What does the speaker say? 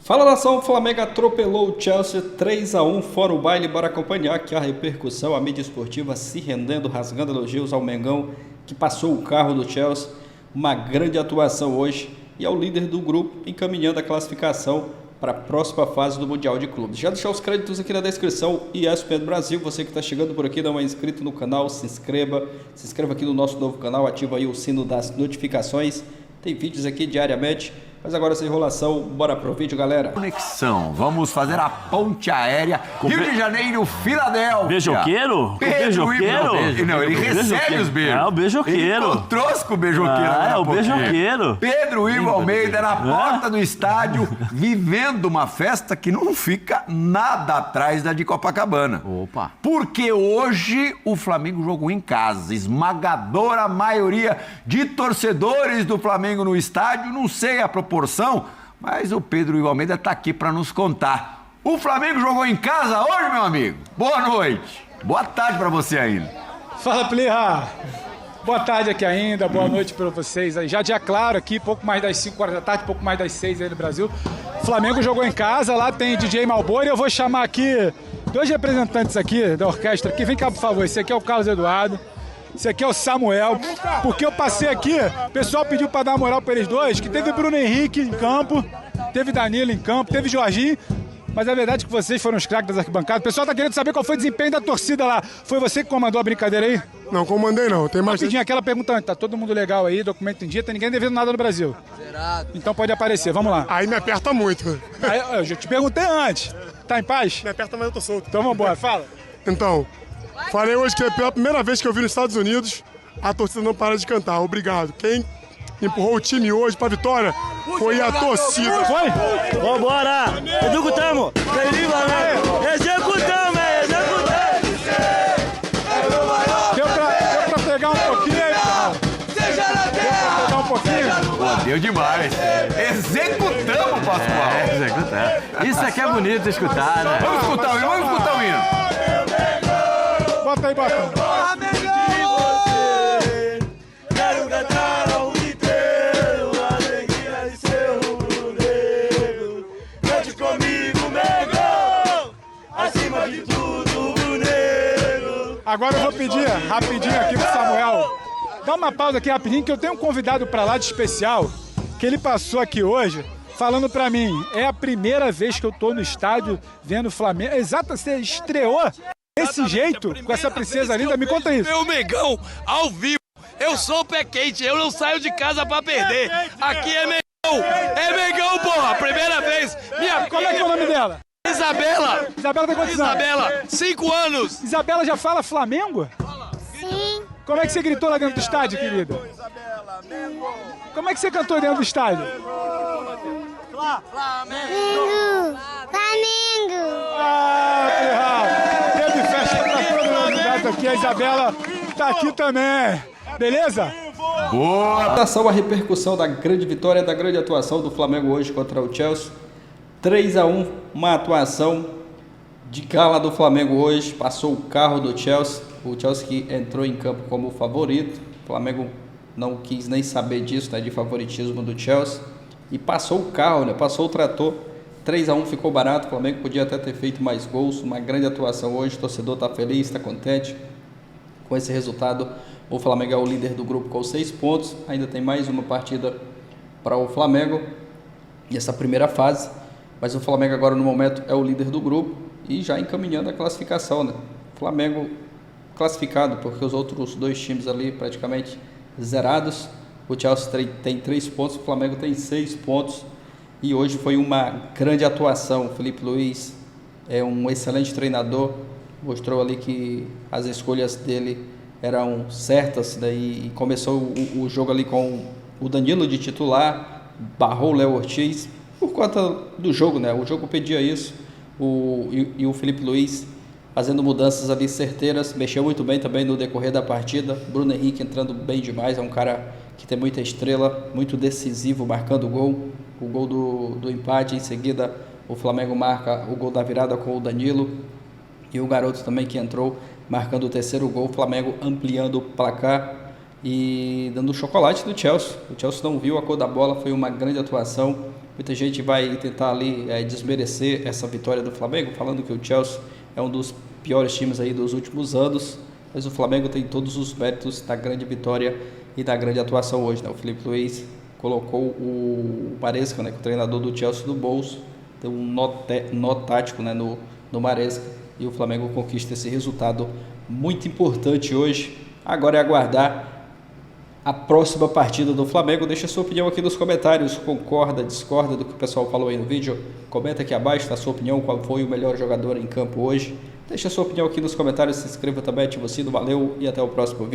Fala, nação, o Flamengo atropelou o Chelsea 3-1, fora o baile, bora acompanhar aqui a repercussão, a mídia esportiva se rendendo, rasgando elogios ao Mengão, que passou o carro do Chelsea, uma grande atuação hoje, e é o líder do grupo, encaminhando a classificação para a próxima fase do Mundial de Clubes. Já deixar os créditos aqui na descrição, ESPN Brasil, você que está chegando por aqui, não é inscrito no canal, se inscreva aqui no nosso novo canal, ativa aí o sino das notificações, tem vídeos aqui diariamente. Mas agora sem enrolação, bora pro vídeo, galera. Conexão, vamos fazer a ponte aérea Rio de Janeiro, Filadélfia. Beijoqueiro? Beijoqueiro? Não, ele recebe os beijos. É o beijoqueiro. Ele encontrou-se com o beijoqueiro. É o beijoqueiro. Pedro Ivo Almeida na porta do estádio, vivendo uma festa que não fica nada atrás da de Copacabana. Opa. Porque hoje o Flamengo jogou em casa. Esmagadora maioria de torcedores do Flamengo no estádio, não sei a proporção, mas o Pedro Ivo Almeida está aqui para nos contar. O Flamengo jogou em casa hoje, meu amigo? Boa noite. Boa tarde para você ainda. Fala, Plirra. Boa tarde aqui ainda, boa noite para vocês aí. Já dia claro aqui, pouco mais das 5 horas da tarde, pouco mais das 6 aí no Brasil. O Flamengo jogou em casa, lá tem DJ Malboro e eu vou chamar aqui dois representantes aqui da orquestra aqui. Vem cá, por favor, esse aqui é o Carlos Eduardo. Esse aqui é o Samuel, porque eu passei aqui, o pessoal pediu para dar moral para eles dois, que teve Bruno Henrique em campo, teve Danilo em campo, teve Jorginho, mas a verdade é que vocês foram os craques das arquibancadas. O pessoal tá querendo saber qual foi o desempenho da torcida lá. Foi você que comandou a brincadeira aí? Não, comandei não, tem mais... Rapidinho, aquela pergunta antes, tá todo mundo legal aí, documento em dia, tá ninguém devendo nada no Brasil. Zerado. Então pode aparecer, vamos lá. Aí me aperta muito. Aí, eu já te perguntei antes, tá em paz? Me aperta, mas eu tô solto. Então vambora, fala. Então, falei hoje que é pela primeira vez que eu vi nos Estados Unidos, a torcida não para de cantar. Obrigado. Quem empurrou o time hoje pra vitória foi a torcida. Foi? Vambora! Executamos! Executamos! Deu pra pegar um pouquinho aí, cara? Deu pra pegar um pouquinho? Pô, deu demais. Executamos, Pascoal. Executamos. Isso aqui é bonito de escutar, né? Vamos escutar o hino, vamos escutar o hino. Bota aí, bota. Quero cantar ao inteiro a alegria de ser rubro-negro. Cante comigo, Mengão, acima de tudo, rubro-negro. Agora eu vou pedir rapidinho aqui pro Samuel. Dá uma pausa aqui rapidinho, que eu tenho um convidado pra lá de especial, que ele passou aqui hoje, falando pra mim, é a primeira vez que eu tô no estádio vendo o Flamengo. Exato, você estreou desse jeito, com essa princesa linda, me conta isso. Meu Mengão, ao vivo, eu sou o pé quente, eu não saio de casa pra perder. Aqui é Mengão, porra, primeira vez. Como é que é o nome dela? Isabela. Isabela tem quantos anos? Isabela, 5 anos. Isabela já fala Flamengo? Sim. Como é que você gritou lá dentro do estádio, querida? Como é que você cantou dentro do estádio? Flamengo. Ah, Ferral! Teve festa pra todo mundo aqui, a Isabela tá aqui também. Beleza? Boa. A repercussão da grande vitória, da grande atuação do Flamengo hoje contra o Chelsea. 3-1, uma atuação de gala do Flamengo hoje, passou o carro do Chelsea. O Chelsea que entrou em campo como favorito. O Flamengo não quis nem saber disso, né, de favoritismo do Chelsea. E passou o carro, né, passou o trator. 3-1 ficou barato, o Flamengo podia até ter feito mais gols, uma grande atuação hoje, o torcedor está feliz, está contente com esse resultado. O Flamengo é o líder do grupo com 6 pontos, ainda tem mais uma partida para o Flamengo nessa primeira fase, mas o Flamengo agora no momento é o líder do grupo e já encaminhando a classificação, né? Flamengo classificado, porque os outros dois times ali praticamente zerados, o Chelsea tem 3 pontos, o Flamengo tem 6 pontos. E hoje foi uma grande atuação. O Felipe Luiz é um excelente treinador, mostrou ali que as escolhas dele eram certas, daí começou o jogo ali com o Danilo de titular, barrou o Léo Ortiz, por conta do jogo, né? O jogo pedia isso, e o Felipe Luiz fazendo mudanças ali certeiras, mexeu muito bem também no decorrer da partida. Bruno Henrique entrando bem demais, é um cara que tem muita estrela, muito decisivo, marcando o gol do empate. Em seguida o Flamengo marca o gol da virada com o Danilo e o garoto também que entrou marcando o terceiro gol, o Flamengo ampliando o placar e dando chocolate do Chelsea. O Chelsea não viu a cor da bola, foi uma grande atuação. Muita gente vai tentar ali desmerecer essa vitória do Flamengo, falando que o Chelsea é um dos piores times aí dos últimos anos, mas o Flamengo tem todos os méritos da grande vitória e da grande atuação hoje, né? O Filipe Luiz colocou o Maresca, né, que é o treinador do Chelsea, no bolso, deu um nó tático, né, no Maresca, e o Flamengo conquista esse resultado muito importante hoje. Agora é aguardar a próxima partida do Flamengo. Deixa a sua opinião aqui nos comentários. Concorda, discorda do que o pessoal falou aí no vídeo? Comenta aqui abaixo a sua opinião, qual foi o melhor jogador em campo hoje. Deixa a sua opinião aqui nos comentários, se inscreva também, ativa o sino. Valeu e até o próximo vídeo.